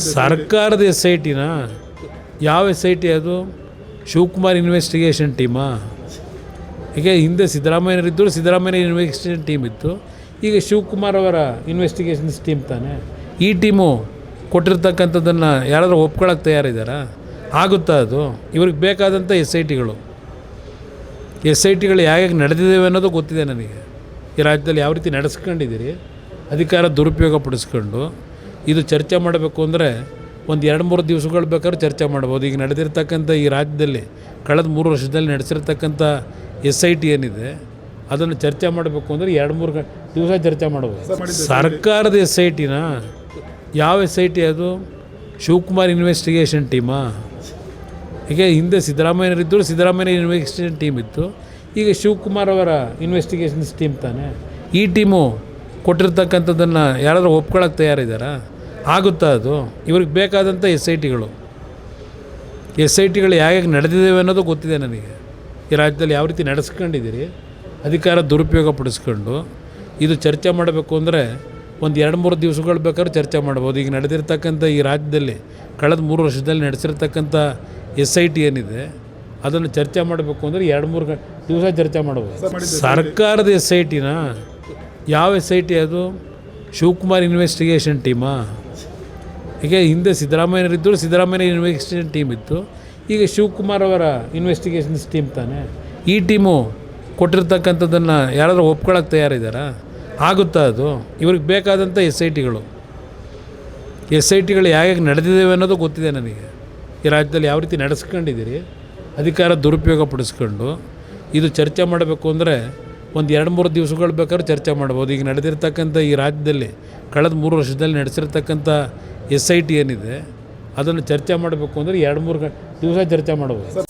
ಸರ್ಕಾರದ S I ಟಿನ ಯಾವ S I T ಅದು? ಶಿವಕುಮಾರ್ ಇನ್ವೆಸ್ಟಿಗೇಷನ್ ಟೀಮಾ? ಈಗ ಹಿಂದೆ ಸಿದ್ದರಾಮಯ್ಯನವರಿದ್ದರು, ಸಿದ್ದರಾಮಯ್ಯ ಇನ್ವೆಸ್ಟಿಗೇಷನ್ ಟೀಮ್ ಇತ್ತು. ಈಗ ಶಿವಕುಮಾರ್ ಅವರ ಇನ್ವೆಸ್ಟಿಗೇಷನ್ಸ್ ಟೀಮ್ ತಾನೆ. ಈ ಟೀಮು ಕೊಟ್ಟಿರ್ತಕ್ಕಂಥದ್ದನ್ನು ಯಾರಾದರೂ ಒಪ್ಕೊಳ್ಳೋಕೆ ತಯಾರಿದ್ದಾರಾ? ಆಗುತ್ತಾ ಅದು? ಇವ್ರಿಗೆ ಬೇಕಾದಂಥ ಎಸ್ ಐ ಟಿಗಳು ಹೇಗೆ ನಡೆದಿದ್ದೇವೆ ಅನ್ನೋದು ಗೊತ್ತಿದೆ ನನಗೆ. ಈ ರಾಜ್ಯದಲ್ಲಿ ಯಾವ ರೀತಿ ನಡೆಸ್ಕೊಂಡಿದ್ದೀರಿ, ಅಧಿಕಾರ ದುರುಪಯೋಗ ಪಡಿಸ್ಕೊಂಡು. ಇದು ಚರ್ಚೆ ಮಾಡಬೇಕು ಅಂದರೆ ಒಂದು 2-3 ದಿವಸಗಳು ಬೇಕಾದ್ರೂ ಚರ್ಚೆ ಮಾಡ್ಬೋದು. ಈಗ ನಡೆದಿರ್ತಕ್ಕಂಥ ಈ ರಾಜ್ಯದಲ್ಲಿ ಕಳೆದ 3 ವರ್ಷದಲ್ಲಿ ನಡೆಸಿರ್ತಕ್ಕಂಥ ಎಸ್ ಐ ಟಿ ಏನಿದೆ ಅದನ್ನು ಚರ್ಚೆ ಮಾಡಬೇಕು ಅಂದರೆ 2-3 ದಿವಸ ಚರ್ಚೆ ಮಾಡ್ಬೋದು. ಸರ್ಕಾರದ ಎಸ್ ಐ ಟಿನ ಯಾವ ಎಸ್ ಐ ಟಿ ಅದು? ಶಿವಕುಮಾರ್ ಇನ್ವೆಸ್ಟಿಗೇಷನ್ ಟೀಮಾ? ಈಗ ಹಿಂದೆ ಸಿದ್ದರಾಮಯ್ಯನವರಿದ್ದರು, ಸಿದ್ದರಾಮಯ್ಯ ಇನ್ವೆಸ್ಟಿಗೇಷನ್ ಟೀಮ್ ಇತ್ತು. ಈಗ ಶಿವಕುಮಾರ್ ಅವರ ಇನ್ವೆಸ್ಟಿಗೇಷನ್ಸ್ ಟೀಮ್ ತಾನೆ. ಈ ಟೀಮು ಕೊಟ್ಟಿರ್ತಕ್ಕಂಥದ್ದನ್ನು ಯಾರಾದರೂ ಒಪ್ಕೊಳ್ಳೋಕೆ ತಯಾರಿದ್ದಾರಾ? ಆಗುತ್ತಾ ಅದು? ಇವ್ರಿಗೆ ಬೇಕಾದಂಥ ಎಸ್ ಐ ಟಿಗಳು ಹೇಗೆ ನಡೆದಿದ್ದೇವೆ ಅನ್ನೋದು ಗೊತ್ತಿದೆ ನನಗೆ. ಈ ರಾಜ್ಯದಲ್ಲಿ ಯಾವ ರೀತಿ ನಡೆಸ್ಕೊಂಡಿದ್ದೀರಿ, ಅಧಿಕಾರ ದುರುಪಯೋಗ ಪಡಿಸ್ಕೊಂಡು. ಇದು ಚರ್ಚೆ ಮಾಡಬೇಕು ಅಂದರೆ ಒಂದು 2-3 ದಿವಸಗಳು ಬೇಕಾದ್ರೂ ಚರ್ಚೆ ಮಾಡ್ಬೋದು. ಈಗ ನಡೆದಿರ್ತಕ್ಕಂಥ ಈ ರಾಜ್ಯದಲ್ಲಿ ಕಳೆದ 3 ವರ್ಷದಲ್ಲಿ ನಡೆಸಿರ್ತಕ್ಕಂಥ ಎಸ್ ಐ ಟಿ ಏನಿದೆ ಅದನ್ನು ಚರ್ಚೆ ಮಾಡಬೇಕು ಅಂದರೆ 2-3 ದಿವಸ ಚರ್ಚೆ ಮಾಡ್ಬೋದು. ಸರ್ಕಾರದ ಎಸ್ ಐ ಟಿನ ಯಾವ ಎಸ್ ಐ ಟಿ ಅದು? ಶಿವಕುಮಾರ್ ಇನ್ವೆಸ್ಟಿಗೇಷನ್ ಟೀಮಾ? ಈಗ ಹಿಂದೆ ಸಿದ್ದರಾಮಯ್ಯನವರಿದ್ದರು, ಸಿದ್ದರಾಮಯ್ಯ ಇನ್ವೆಸ್ಟಿಗೇಷನ್ ಟೀಮ್ ಇತ್ತು. ಈಗ ಶಿವಕುಮಾರ್ ಅವರ ಇನ್ವೆಸ್ಟಿಗೇಷನ್ಸ್ ಟೀಮ್ ತಾನೆ. ಈ ಟೀಮು ಕೊಟ್ಟಿರ್ತಕ್ಕಂಥದ್ದನ್ನು ಯಾರಾದರೂ ಒಪ್ಕೊಳ್ಳೋಕೆ ತಯಾರಿದ್ದಾರಾ? ಆಗುತ್ತಾ ಅದು? ಇವ್ರಿಗೆ ಬೇಕಾದಂಥ ಎಸ್ ಐ ಟಿಗಳು ಹೇಗೆ ನಡೆದಿದ್ದೇವೆ ಅನ್ನೋದು ಗೊತ್ತಿದೆ ನನಗೆ. ಈ ರಾಜ್ಯದಲ್ಲಿ ಯಾವ ರೀತಿ ನಡೆಸ್ಕೊಂಡಿದ್ದೀರಿ, ಅಧಿಕಾರ ದುರುಪಯೋಗ ಪಡಿಸ್ಕೊಂಡು. ಇದು ಚರ್ಚೆ ಮಾಡಬೇಕು ಅಂದರೆ ಒಂದು 2-3 ದಿವಸಗಳು ಬೇಕಾದ್ರೂ ಚರ್ಚೆ ಮಾಡ್ಬೋದು. ಈಗ ನಡೆದಿರ್ತಕ್ಕಂಥ ಈ ರಾಜ್ಯದಲ್ಲಿ ಕಳೆದ 3 ವರ್ಷದಲ್ಲಿ ನಡೆಸಿರ್ತಕ್ಕಂಥ ಎಸ್ ಐ ಟಿ ಏನಿದೆ ಅದನ್ನು ಚರ್ಚೆ ಮಾಡಬೇಕು ಅಂದರೆ 2-3 ದಿವಸ ಚರ್ಚೆ ಮಾಡ್ಬೋದು.